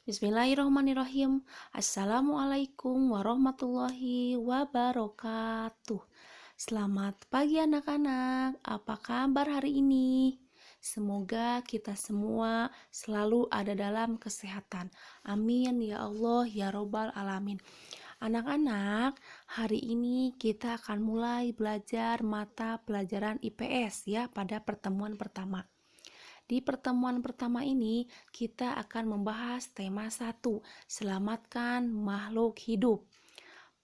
Bismillahirrahmanirrahim. Assalamualaikum warahmatullahi wabarakatuh. Selamat pagi anak-anak. Apa kabar hari ini? Semoga kita semua selalu ada dalam kesehatan. Amin ya Allah ya Robbal Alamin. Anak-anak, hari ini kita akan mulai belajar mata pelajaran IPS ya pada pertemuan pertama. Di pertemuan pertama ini, kita akan membahas tema 1, selamatkan makhluk hidup.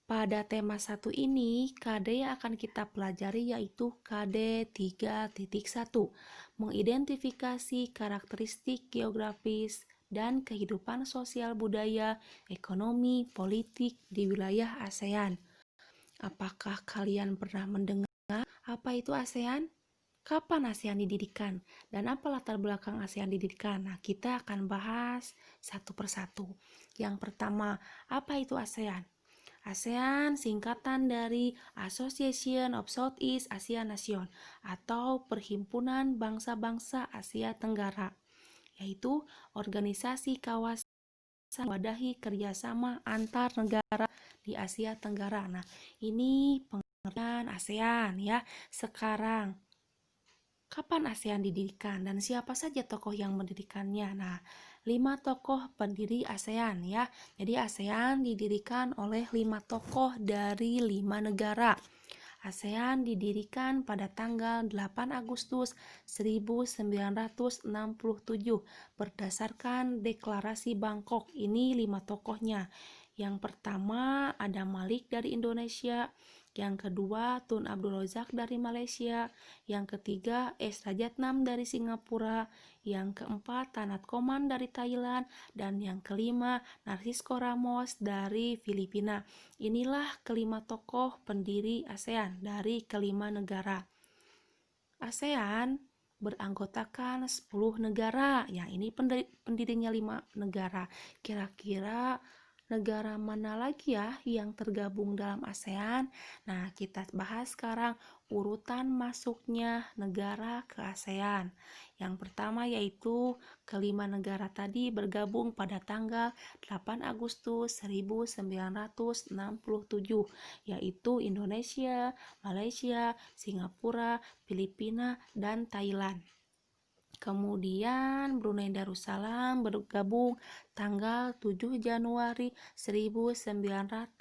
Pada tema 1 ini, KD yang akan kita pelajari yaitu KD 3.1, mengidentifikasi karakteristik geografis dan kehidupan sosial budaya, ekonomi, politik di wilayah ASEAN. Apakah kalian pernah mendengar apa itu ASEAN? Kapan ASEAN didirikan? Dan apa latar belakang ASEAN didirikan? Nah, kita akan bahas satu persatu. Yang pertama, apa itu ASEAN? ASEAN singkatan dari Association of Southeast Asia Nation atau Perhimpunan Bangsa-Bangsa Asia Tenggara, yaitu organisasi kawasan mewadahi kerjasama antar negara di Asia Tenggara. Nah, ini pengertian ASEAN ya. Sekarang, kapan ASEAN didirikan dan siapa saja tokoh yang mendirikannya? Nah, 5 tokoh pendiri ASEAN ya. Jadi ASEAN didirikan oleh 5 tokoh dari 5 negara. ASEAN didirikan pada tanggal 8 Agustus 1967 berdasarkan Deklarasi Bangkok. Ini 5 tokohnya. Yang pertama ada Malik dari Indonesia, yang kedua Tun Abdul Razak dari Malaysia, yang ketiga S. Rajatnam dari Singapura, yang keempat Tanat Koman dari Thailand, dan yang kelima Narcisco Ramos dari Filipina. Inilah kelima tokoh pendiri ASEAN dari kelima negara. ASEAN beranggotakan 10 negara. Ya, ini pendirinya 5 negara. Kira-kira negara mana lagi ya yang tergabung dalam ASEAN? Nah, kita bahas sekarang urutan masuknya negara ke ASEAN. Yang pertama yaitu kelima negara tadi bergabung pada tanggal 8 Agustus 1967, yaitu Indonesia, Malaysia, Singapura, Filipina, dan Thailand. Kemudian Brunei Darussalam bergabung tanggal 7 Januari 1984.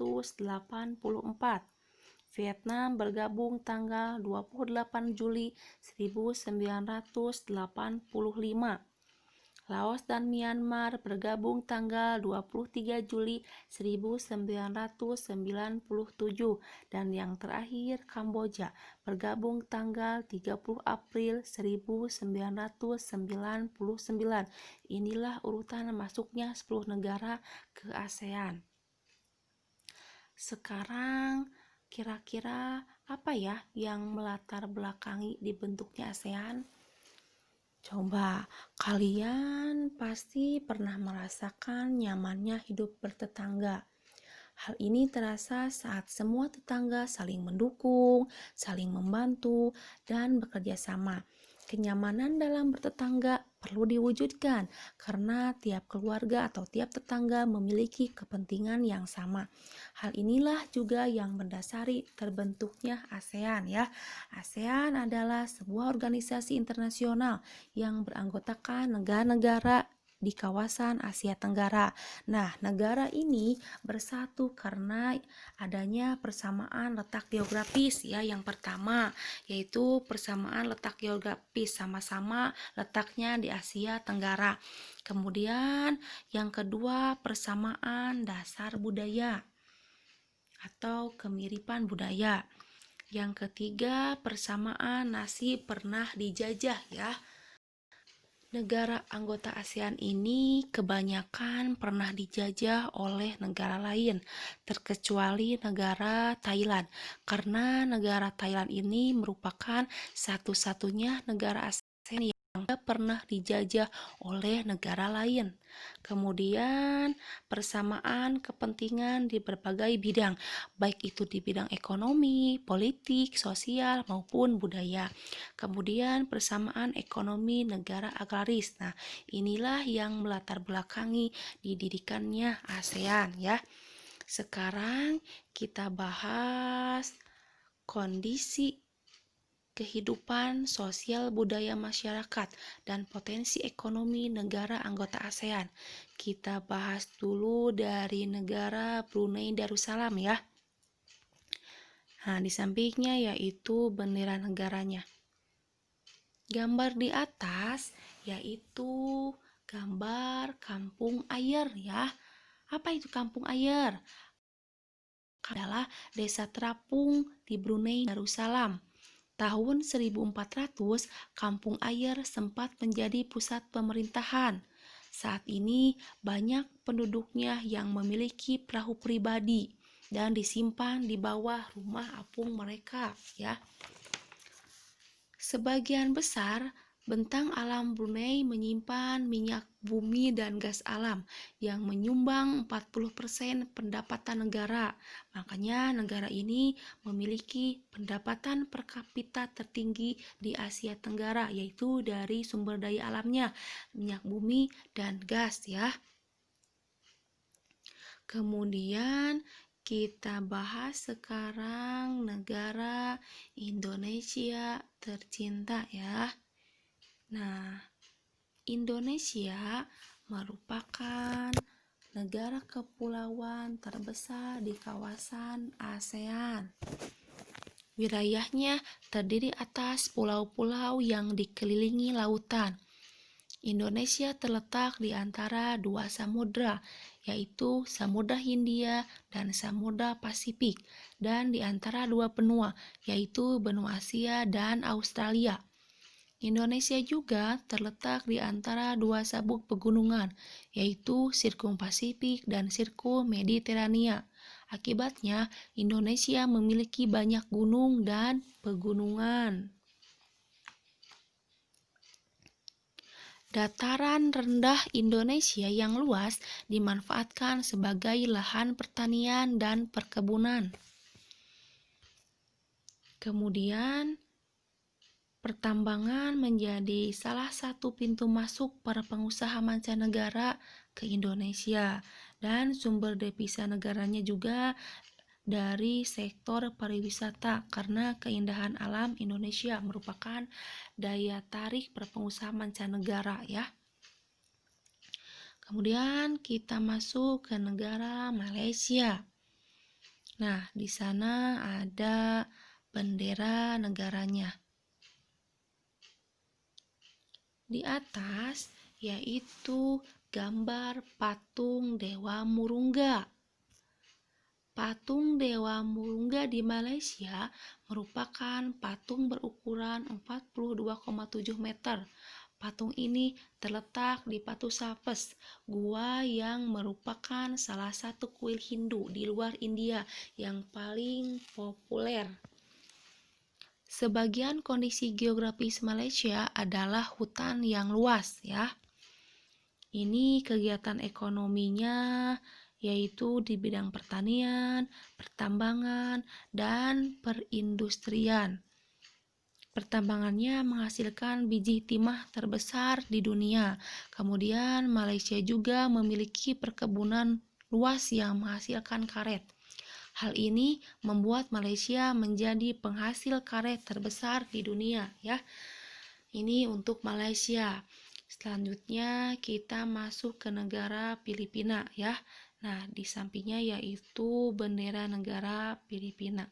Vietnam bergabung tanggal 28 Juli 1985. Laos dan Myanmar bergabung tanggal 23 Juli 1997 dan yang terakhir Kamboja bergabung tanggal 30 April 1999. Inilah urutan masuknya 10 negara ke ASEAN. Sekarang kira-kira apa ya yang melatar belakangi dibentuknya ASEAN? Coba, kalian pasti pernah merasakan nyamannya hidup bertetangga. Hal ini terasa saat semua tetangga saling mendukung, saling membantu, dan bekerja sama. Kenyamanan dalam bertetangga perlu diwujudkan karena tiap keluarga atau tiap tetangga memiliki kepentingan yang sama. Hal inilah juga yang mendasari terbentuknya ASEAN ya. ASEAN adalah sebuah organisasi internasional yang beranggotakan negara-negara di kawasan Asia Tenggara. Nah, negara ini bersatu karena adanya persamaan letak geografis ya. Yang pertama yaitu persamaan letak geografis, sama-sama letaknya di Asia Tenggara. Kemudian yang kedua persamaan dasar budaya atau kemiripan budaya. Yang ketiga persamaan nasib pernah dijajah ya. Negara anggota ASEAN ini kebanyakan pernah dijajah oleh negara lain, terkecuali negara Thailand, karena negara Thailand ini merupakan satu-satunya negara ASEAN yang yang pernah dijajah oleh negara lain. Kemudian persamaan kepentingan di berbagai bidang, baik itu di bidang ekonomi, politik, sosial, maupun budaya. Kemudian persamaan ekonomi negara agraris. Nah, inilah yang melatar belakangi didirikannya ASEAN ya. Sekarang kita bahas kondisi kehidupan sosial budaya masyarakat dan potensi ekonomi negara anggota ASEAN. Kita bahas dulu dari negara Brunei Darussalam ya. Nah, di sampingnya yaitu bendera negaranya. Gambar di atas yaitu gambar kampung air ya. Apa itu kampung air? Adalah desa terapung di Brunei Darussalam. Tahun 1400, kampung air sempat menjadi pusat pemerintahan. Saat ini banyak penduduknya yang memiliki perahu pribadi dan disimpan di bawah rumah apung mereka ya. Sebagian besar bentang alam Brunei menyimpan minyak bumi dan gas alam yang menyumbang 40% pendapatan negara. Makanya negara ini memiliki pendapatan per kapita tertinggi di Asia Tenggara, yaitu dari sumber daya alamnya, minyak bumi dan gas ya. Kemudian kita bahas sekarang negara Indonesia tercinta ya. Nah, Indonesia merupakan negara kepulauan terbesar di kawasan ASEAN. Wilayahnya terdiri atas pulau-pulau yang dikelilingi lautan. Indonesia terletak di antara dua samudra, yaitu Samudra Hindia dan Samudra Pasifik, dan di antara dua benua, yaitu benua Asia dan Australia. Indonesia juga terletak di antara dua sabuk pegunungan, yaitu Sirkum Pasifik dan Sirkum Mediterania. Akibatnya, Indonesia memiliki banyak gunung dan pegunungan. Dataran rendah Indonesia yang luas dimanfaatkan sebagai lahan pertanian dan perkebunan. Kemudian, pertambangan menjadi salah satu pintu masuk para pengusaha mancanegara ke Indonesia, dan sumber devisa negaranya juga dari sektor pariwisata karena keindahan alam Indonesia merupakan daya tarik para pengusaha mancanegara ya. Kemudian kita masuk ke negara Malaysia. Nah, di sana ada bendera negaranya. Di atas yaitu gambar patung Dewa Murungga. Patung Dewa Murungga di Malaysia merupakan patung berukuran 42,7 meter. Patung ini terletak di Batu Sapes, gua yang merupakan salah satu kuil Hindu di luar India yang paling populer. Sebagian kondisi geografis Malaysia adalah hutan yang luas ya. Ini kegiatan ekonominya yaitu di bidang pertanian, pertambangan, dan perindustrian. Pertambangannya menghasilkan biji timah terbesar di dunia. Kemudian Malaysia juga memiliki perkebunan luas yang menghasilkan karet. Hal ini membuat Malaysia menjadi penghasil karet terbesar di dunia ya. Ini untuk Malaysia. Selanjutnya kita masuk ke negara Filipina ya. Nah, di sampingnya yaitu bendera negara Filipina.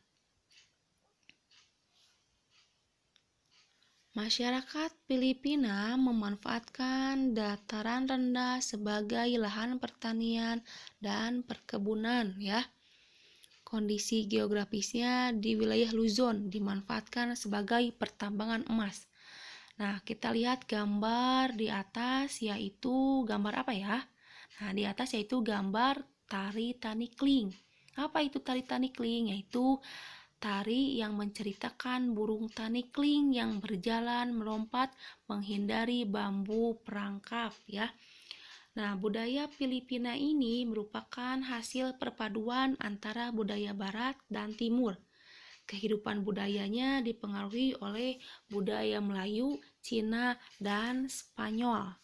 Masyarakat Filipina memanfaatkan dataran rendah sebagai lahan pertanian dan perkebunan ya. Kondisi geografisnya di wilayah Luzon dimanfaatkan sebagai pertambangan emas. Nah, kita lihat gambar di atas yaitu gambar apa ya? Nah, di atas yaitu gambar tari tani kling. Apa itu tari tani kling? Yaitu tari yang menceritakan burung tanikling yang berjalan melompat menghindari bambu perangkap ya. Nah, budaya Filipina ini merupakan hasil perpaduan antara budaya barat dan timur. Kehidupan budayanya dipengaruhi oleh budaya Melayu, Cina, dan Spanyol.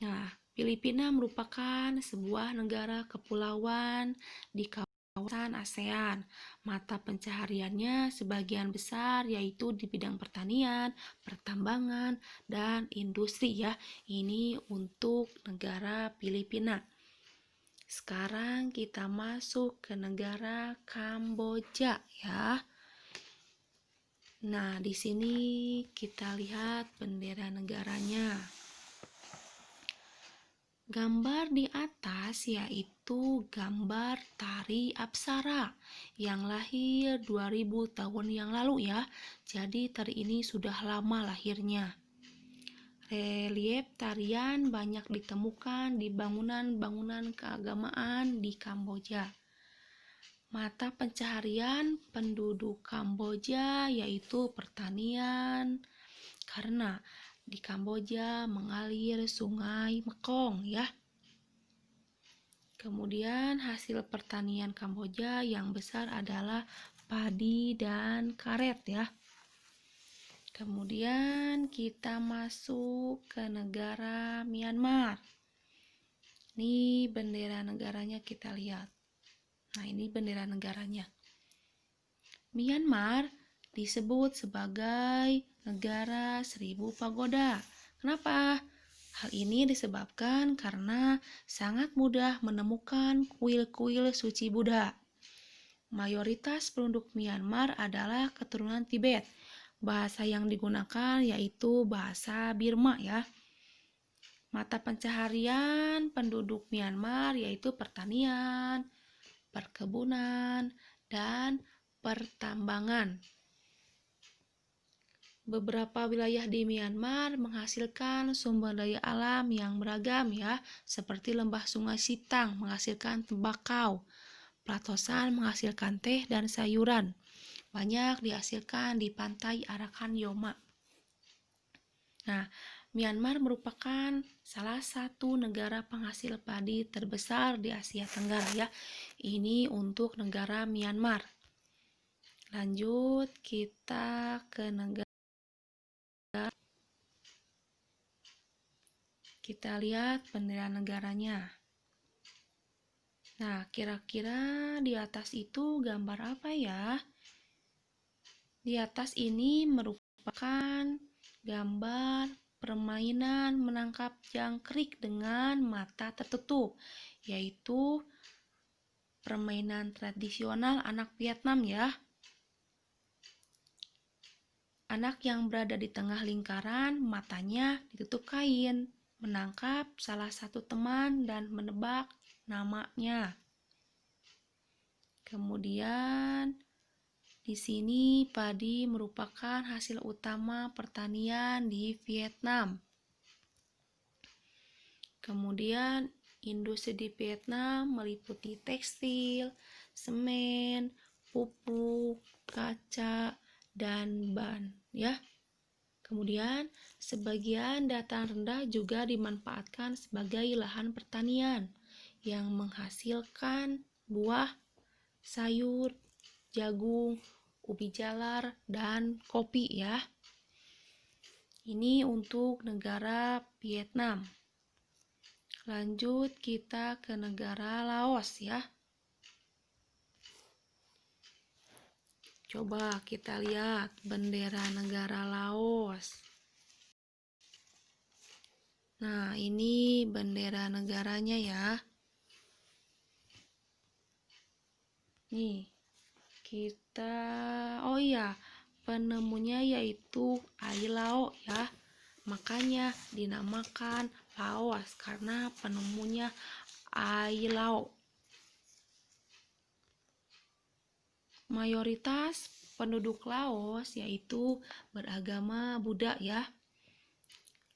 Nah, Filipina merupakan sebuah negara kepulauan di kawasan ASEAN. Mata pencahariannya sebagian besar yaitu di bidang pertanian, pertambangan, dan industri ya. Ini untuk negara Filipina. Sekarang kita masuk ke negara Kamboja ya. Nah, di sini kita lihat bendera negaranya. Gambar di atas yaitu gambar tari Apsara yang lahir 2000 tahun yang lalu ya. Jadi tari ini sudah lama lahirnya. Relief tarian banyak ditemukan di bangunan-bangunan keagamaan di Kamboja. Mata pencaharian penduduk Kamboja yaitu pertanian, karena di Kamboja mengalir sungai Mekong ya. Kemudian hasil pertanian Kamboja yang besar adalah padi dan karet ya. Kemudian kita masuk ke negara Myanmar. Ini bendera negaranya kita lihat. Nah, ini bendera negaranya. Myanmar disebut sebagai negara 1000 pagoda. Kenapa? Hal ini disebabkan karena sangat mudah menemukan kuil-kuil suci Buddha. Mayoritas penduduk Myanmar adalah keturunan Tibet. Bahasa yang digunakan yaitu bahasa Burma ya. Mata pencaharian penduduk Myanmar yaitu pertanian, perkebunan, dan pertambangan. Beberapa wilayah di Myanmar menghasilkan sumber daya alam yang beragam ya, seperti lembah Sungai Sitang menghasilkan tembakau, Platosan menghasilkan teh dan sayuran. Banyak dihasilkan di pantai Arakan Yoma. Nah, Myanmar merupakan salah satu negara penghasil padi terbesar di Asia Tenggara ya. Ini untuk negara Myanmar. Lanjut kita ke negara. Kita lihat bendera negaranya. Nah, kira-kira di atas itu gambar apa ya? Di atas ini merupakan gambar permainan menangkap jangkrik dengan mata tertutup, yaitu permainan tradisional anak Vietnam ya. Anak yang berada di tengah lingkaran, matanya ditutup kain, menangkap salah satu teman dan menebak namanya. Kemudian di sini padi merupakan hasil utama pertanian di Vietnam. Kemudian industri di Vietnam meliputi tekstil, semen, pupuk, kaca, dan ban ya. Kemudian sebagian dataran rendah juga dimanfaatkan sebagai lahan pertanian yang menghasilkan buah, sayur, jagung, ubi jalar, dan kopi ya. Ini untuk negara Vietnam. Lanjut kita ke negara Laos ya. Coba kita lihat bendera negara Laos. Nah, ini bendera negaranya ya. Nih, oh iya, penemunya yaitu Ai Lao ya. Makanya dinamakan Laos karena penemunya Ai Lao. Mayoritas penduduk Laos yaitu beragama Buddha ya.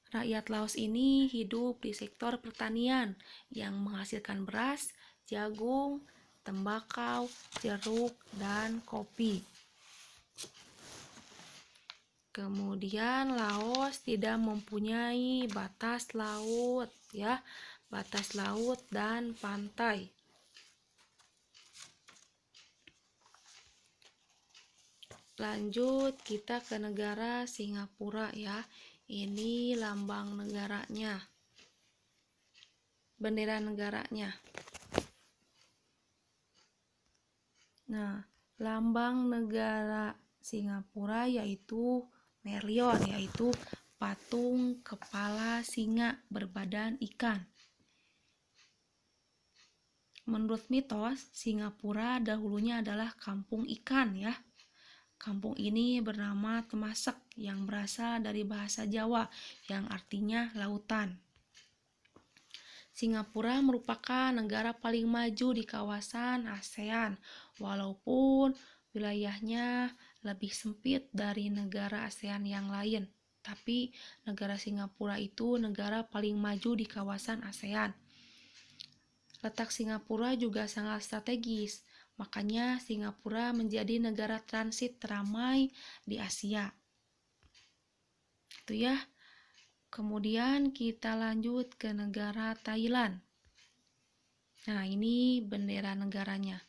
Rakyat Laos ini hidup di sektor pertanian yang menghasilkan beras, jagung, tembakau, jeruk, dan kopi. Kemudian Laos tidak mempunyai batas laut ya, batas laut dan pantai. Lanjut kita ke negara Singapura ya. Ini lambang negaranya. Bendera negaranya. Nah, lambang negara Singapura yaitu Merlion, yaitu patung kepala singa berbadan ikan. Menurut mitos, Singapura dahulunya adalah kampung ikan ya. Kampung ini bernama Temasek yang berasal dari bahasa Jawa yang artinya lautan. Singapura merupakan negara paling maju di kawasan ASEAN, walaupun wilayahnya lebih sempit dari negara ASEAN yang lain. Tapi negara Singapura itu negara paling maju di kawasan ASEAN. Letak Singapura juga sangat strategis, makanya Singapura menjadi negara transit teramai di Asia. Itu ya. Kemudian kita lanjut ke negara Thailand. Nah, ini bendera negaranya.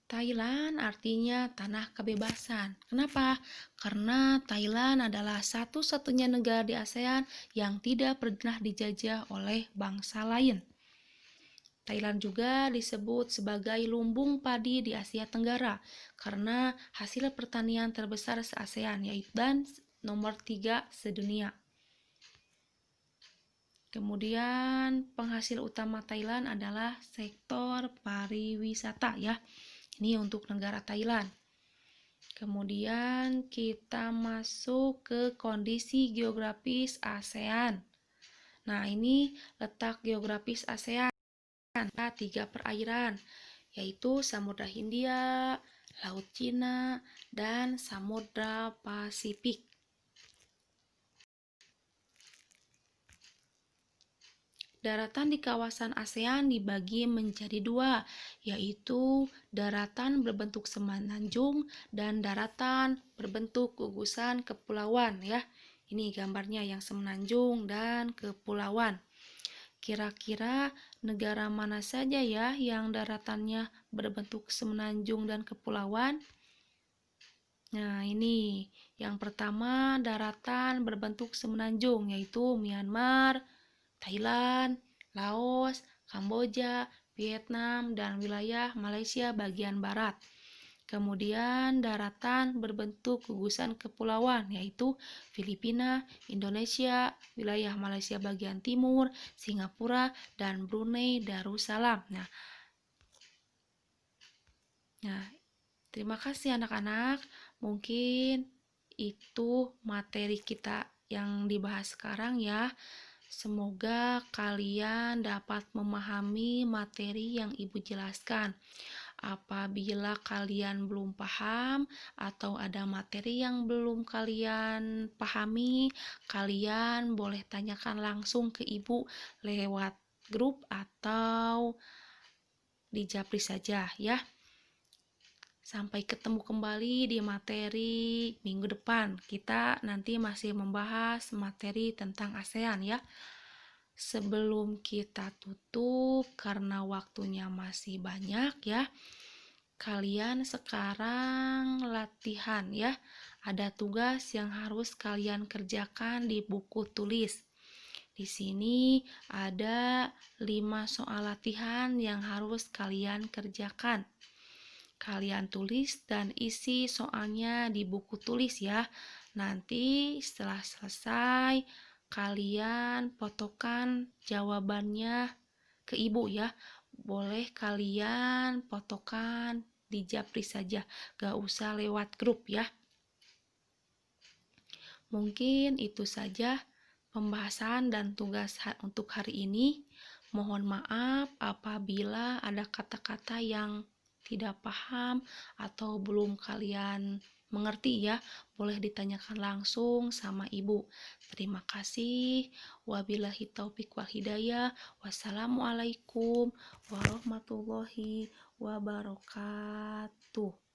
Thailand artinya tanah kebebasan. Kenapa? Karena Thailand adalah satu-satunya negara di ASEAN yang tidak pernah dijajah oleh bangsa lain. Thailand juga disebut sebagai lumbung padi di Asia Tenggara karena hasil pertanian terbesar se-ASEAN yaitu dan nomor 3 sedunia. Kemudian penghasil utama Thailand adalah sektor pariwisata ya. Ini untuk negara Thailand. Kemudian kita masuk ke kondisi geografis ASEAN. Nah, ini letak geografis ASEAN. Ada 3 perairan, yaitu Samudra Hindia, Laut Cina, dan Samudra Pasifik. Daratan di kawasan ASEAN dibagi menjadi 2, yaitu daratan berbentuk semenanjung dan daratan berbentuk gugusan kepulauan ya. Ini gambarnya yang semenanjung dan kepulauan. Kira-kira negara mana saja ya yang daratannya berbentuk semenanjung dan kepulauan? Nah, ini yang pertama daratan berbentuk semenanjung yaitu Myanmar, Thailand, Laos, Kamboja, Vietnam, dan wilayah Malaysia bagian barat. Kemudian daratan berbentuk gugusan kepulauan yaitu Filipina, Indonesia, wilayah Malaysia bagian timur, Singapura, dan Brunei Darussalam. Nah, terima kasih anak-anak. Mungkin itu materi kita yang dibahas sekarang ya. Semoga kalian dapat memahami materi yang Ibu jelaskan. Apabila kalian belum paham atau ada materi yang belum kalian pahami, kalian boleh tanyakan langsung ke Ibu lewat grup atau di Japri saja ya. Sampai ketemu kembali di materi minggu depan. Kita nanti masih membahas materi tentang ASEAN ya. Sebelum kita tutup, karena waktunya masih banyak ya, kalian sekarang latihan ya. Ada tugas yang harus kalian kerjakan di buku tulis. Di sini ada 5 soal latihan yang harus kalian kerjakan. Kalian tulis dan isi soalnya di buku tulis ya. Nanti setelah selesai, kalian fotokan jawabannya ke Ibu ya. Boleh kalian fotokan di Japri saja, gak usah lewat grup ya. Mungkin itu saja pembahasan dan tugas untuk hari ini. Mohon maaf apabila ada kata-kata yang tidak paham atau belum kalian Mengerti ya? Boleh ditanyakan langsung sama ibu. Terima kasih. Wabillahi taufik wal hidayah. Wassalamualaikum warahmatullahi wabarakatuh.